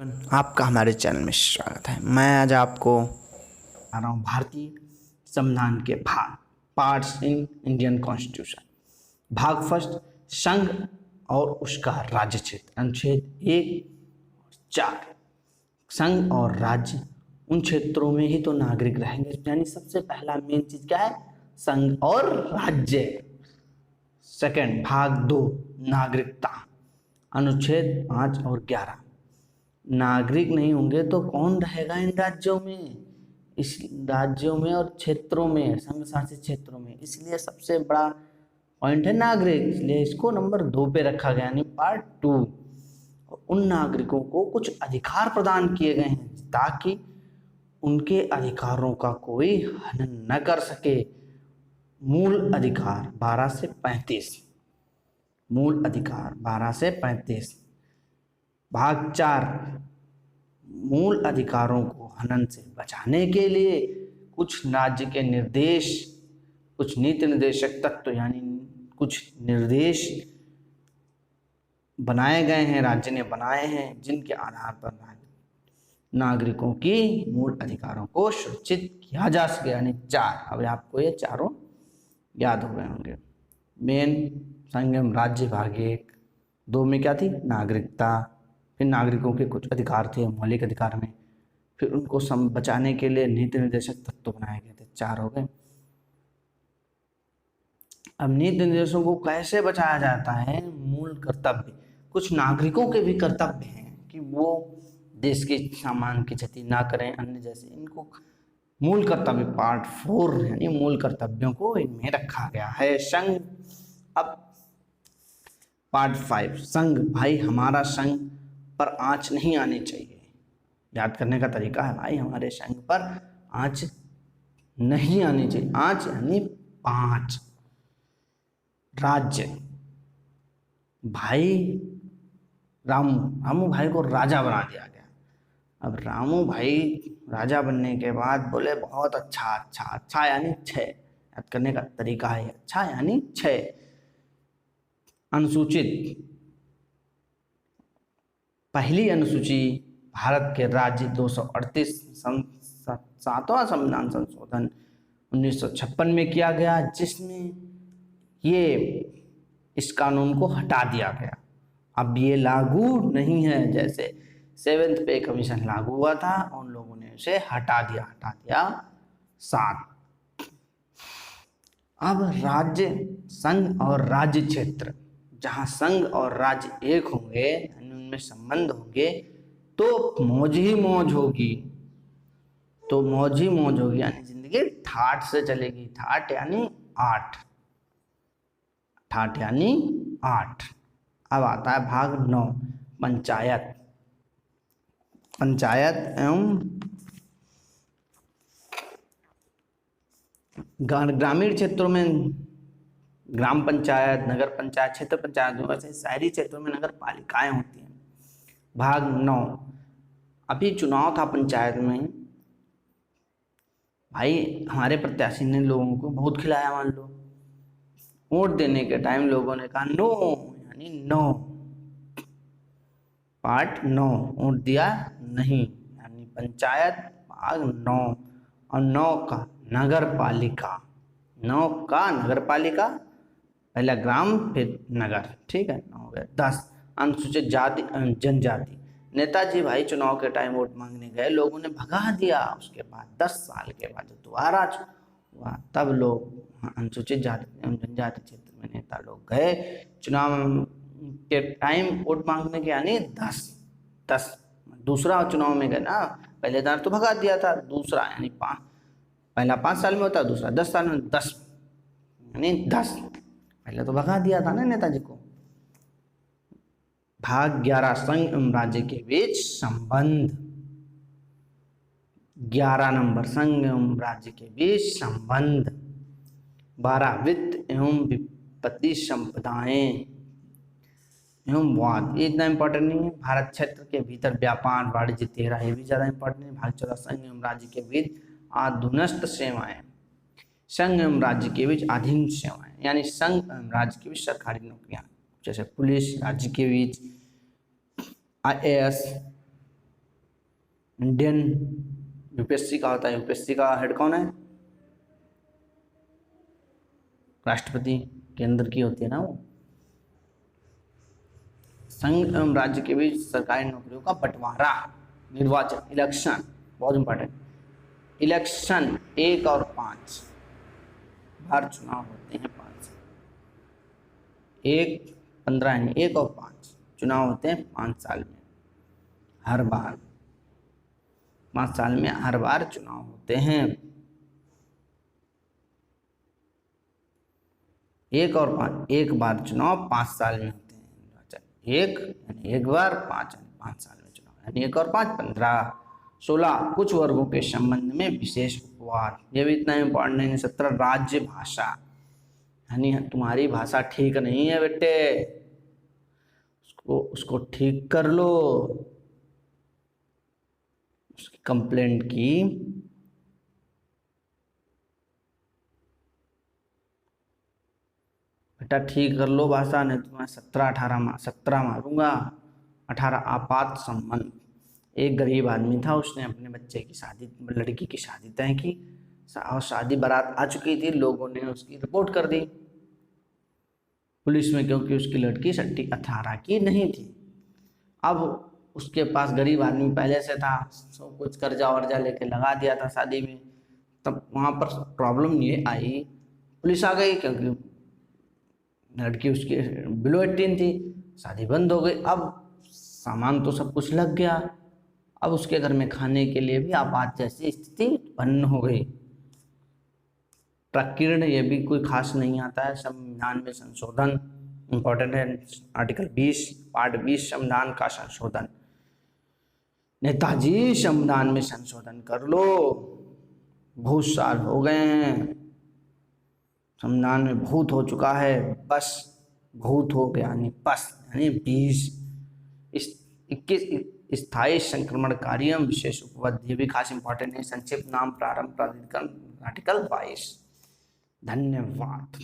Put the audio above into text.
आपका हमारे चैनल में स्वागत है। मैं आज आपको बता रहा हूँ भारतीय संविधान के भाग पार्ट्स इन इंडियन कॉन्स्टिट्यूशन। भाग फर्स्ट, संघ और उसका राज्य क्षेत्र, अनुच्छेद 1-4। संघ और राज्य, उन क्षेत्रों में ही तो नागरिक रहेंगे। यानी सबसे पहला मेन चीज क्या है? संघ और राज्य। सेकंड, भाग 2, नागरिकता, अनुच्छेद 5 और 11। नागरिक नहीं होंगे तो कौन रहेगा इन राज्यों में, इस राज्यों में और क्षेत्रों में, संघ शासित क्षेत्रों में। इसलिए सबसे बड़ा पॉइंट है नागरिक, इसलिए इसको नंबर 2 पे रखा गया, यानी पार्ट 2। उन नागरिकों को कुछ अधिकार प्रदान किए गए हैं ताकि उनके अधिकारों का कोई हनन न कर सके। मूल अधिकार 12 से 35, मूल अधिकार 12 से 35। भाग 4, मूल अधिकारों को हनन से बचाने के लिए कुछ राज्य के निर्देश, कुछ नीति निर्देशक तत्व यानी कुछ निर्देश बनाए गए हैं, राज्य ने बनाए हैं, जिनके आधार पर नागरिकों की मूल अधिकारों को सुरक्षित किया जा सके। यानी 4। अब आपको ये चारों याद हो गए होंगे। मेन संघ एवं राज्य भाग 1-2 में क्या थी? नागरिकता। फिर नागरिकों के कुछ अधिकार थे मौलिक अधिकार में, फिर उनको बचाने के लिए नीति निर्देशक तत्व बनाए गए थे। 4 हो गए। अब नीति निर्देशों को कैसे बचाया जाता है? मूल कर्तव्य, कुछ नागरिकों के भी कर्तव्य हैं कि वो देश के सामान की क्षति ना करें, अन्य जैसे इनको मूल कर्तव्य पार्ट 4 यानी मूल कर्तव्यों को इनमें रखा गया है। संघ, अब पार्ट 5, संघ। भाई हमारा संघ पर आंच नहीं आनी चाहिए। याद करने का तरीका है भाई, हमारे संघ पर आंच नहीं आनी चाहिए। आंच यानी 5। राज्य, भाई रामू भाई को राजा बना दिया गया। अब रामू भाई राजा बनने के बाद बोले बहुत अच्छा अच्छा अच्छा यानी 6। याद करने का तरीका है, अच्छा यानी 6। अनुसूचित, पहली अनुसूची भारत के राज्य 238 7वां संविधान संशोधन 1956 में किया गया, जिसमें ये इस कानून को हटा दिया गया। अब ये लागू नहीं है। जैसे 7th पे कमीशन लागू हुआ था, उन लोगों ने उसे हटा दिया 7। अब राज्य, संघ और राज्य क्षेत्र, जहां संघ और राज्य एक होंगे, उनमें संबंध होंगे, तो मौज ही मौज होगी। तो मौज ही मौज होगी यानी जिंदगी ठाठ से चलेगी। ठाठ यानी 8, ठाठ यानी 8। अब आता है भाग 9, पंचायत। पंचायत एवं ग्रामीण क्षेत्रों में ग्राम पंचायत, नगर पंचायत, क्षेत्र पंचायत, वैसे शहरी क्षेत्रों में नगर पालिकाएं होती हैं। भाग 9, अभी चुनाव था पंचायत में। भाई हमारे प्रत्याशी ने लोगों को बहुत खिलाया, मान लो वोट देने के टाइम लोगों ने कहा नो, यानी 9। पार्ट 9, वोट दिया नहीं, यानी पंचायत भाग 9। और 9 का नगर पालिका, 9 का नगर पालिका, पहला ग्राम फिर नगर, ठीक है। 9 हो गया। 10, अनुसूचित जाति जनजाति। नेताजी भाई चुनाव के टाइम वोट मांगने गए, लोगों ने भगा दिया। उसके बाद 10 साल के बाद जब दोबारा हुआ, तब लोग अनुसूचित जाति एवं जनजाति क्षेत्र में नेता लोग गए चुनाव के टाइम वोट मांगने के, यानी 10 दूसरा चुनाव में गए ना, पहले दार तो भगा दिया था, दूसरा यानी पहला 5 साल में होता, दूसरा 10 साल में, 10 यानी 10। पहले तो भगा दिया था ना नेताजी को। भाग 11, संघ एवं राज्य के बीच संबंध। 11 नंबर, संघ एवं राज्य के बीच संबंध। 12, वित्त एवं वित्तीय संपदाएं एवं वाद। ये इतना इंपॉर्टेंट नहीं है। भारत क्षेत्र के भीतर व्यापार वाणिज्य 13, ये भी ज्यादा इंपॉर्टेंट है। भाग 14, संघ एवं राज्य के बीच अधीनस्थ सेवाएं। संघ एवं राज्य के बीच अधीन सेवाएं, यानी संघ एवं राज्य के बीच सरकारी नौकरियां, जैसे पुलिस, राज्य के बीच IAS, इंडियन यूपीएससी का होता है। यूपीएससी का हेड कौन है? राष्ट्रपति, केंद्र की होती है ना वो। संघ एवं राज्य के बीच सरकारी नौकरियों का बंटवारा, निर्वाचन, इलेक्शन, बहुत इंपॉर्टेंट। इलेक्शन 1 और 5 बार चुनाव होते हैं। 5 1 15 यानी 1 और 5 चुनाव होते हैं 5 साल में, हर बार 5 साल में हर बार चुनाव होते हैं। 1 और 5, एक बार चुनाव 5 साल में होते हैं। एक यानी एक बार, 5 यानी 5 साल में चुनाव, यानी 1 और 5 15। 16 कुछ वर्गों के संबंध में विशेष उपवाद, ये भी इतना इम्पोर्टेंट नहीं। 17 राज्य भाषा, यानी तुम्हारी भाषा ठीक नहीं है बेटे, उसको ठीक कर लो। उसकी कंप्लेंट की बेटा ठीक कर लो भाषा, नहीं तो मैं 17 मारूंगा। 18 आपात संबंध, एक गरीब आदमी था, उसने अपने बच्चे की शादी, लड़की की शादी तय की और शादी बारात आ चुकी थी, लोगों ने उसकी रिपोर्ट कर दी पुलिस में, क्योंकि उसकी लड़की 18 की नहीं थी। अब उसके पास गरीब आदमी पहले से था, सब कुछ कर्जा वर्जा लेके लगा दिया था शादी में। तब वहाँ पर प्रॉब्लम ये आई, पुलिस आ गई क्योंकि लड़की उसकी बिलो 18 थी, शादी बंद हो गई। अब सामान तो सब कुछ लग गया, अब उसके घर में खाने के लिए भी आपात जैसी स्थिति उत्पन्न हो गई। प्रकीर्ण, ये भी कोई खास नहीं आता है। संविधान में संशोधन इंपॉर्टेंट है। आर्टिकल 20 पार्ट 20 संविधान का संशोधन। नेताजी संविधान में संशोधन कर लो, बहुत साल हो गए हैं, संविधान में भूत हो चुका है, बस भूत हो गया, यानी बस यानी 20। 21 स्थायी संक्रमणकारी एवं विशेष उपवद, ये भी खास इंपॉर्टेंट है। संक्षिप्त नाम, प्रारंभ, प्राधिकरण, आर्टिकल 22। धन्यवाद।